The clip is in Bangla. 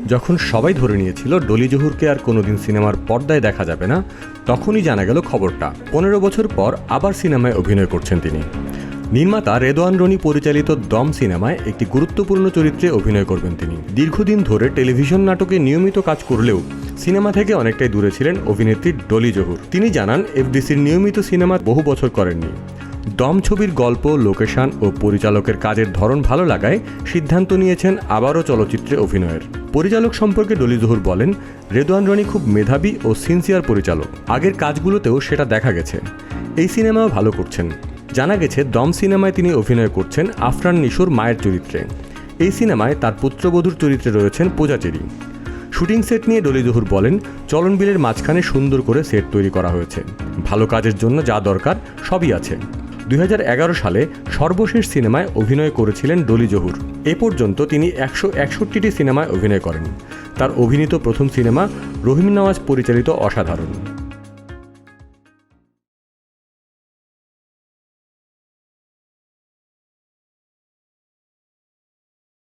যখন সবাই ধরে নিয়েছিল ডলি জহুরকে আর কোনোদিন সিনেমার পর্দায় দেখা যাবে না, তখনই জানা গেল খবরটা 15 বছর পর আবার সিনেমায় অভিনয় করছেন তিনি। নির্মাতা রেদওয়ান রনি পরিচালিত দম সিনেমায় একটি গুরুত্বপূর্ণ চরিত্রে অভিনয় করবেন তিনি। দীর্ঘদিন ধরে টেলিভিশন নাটকে নিয়মিত কাজ করলেও সিনেমা থেকে অনেকটাই দূরে ছিলেন অভিনেত্রী ডলি জহুর। তিনি জানান, এফডিসির নিয়মিত সিনেমা বহু বছর করেননি। দম ছবির গল্প, লোকেশন ও পরিচালকের কাজের ধরন ভালো লাগায় সিদ্ধান্ত নিয়েছেন আবারও চলচ্চিত্রে অভিনয়ের। পরিচালক সম্পর্কে ডলি জহুর বলেন, রেদওয়ান রনি খুব মেধাবী ও সিনসিয়ার পরিচালক। আগের কাজগুলোতেও সেটা দেখা গেছে। এই সিনেমাও ভালো করছেন। জানা গেছে দম সিনেমায় তিনি অভিনয় করছেন আফরান নিশোর মায়ের চরিত্রে। এই সিনেমায় তার পুত্রবধূর চরিত্রে রয়েছেন পূজা চেরি। শুটিং সেট নিয়ে ডলি জহুর বলেন, চলনবিলের মাঝখানে সুন্দর করে সেট তৈরি করা হয়েছে। ভালো কাজের জন্য যা দরকার সবই আছে। 2011 সালে সর্বশেষ সিনেমায় অভিনয় করেছিলেন ডলি জহুর। এ পর্যন্ত তিনি 161টি সিনেমায় অভিনয় করেন। তার অভিনীত প্রথম সিনেমা রহিম নওয়াজ পরিচালিত অসাধারণ।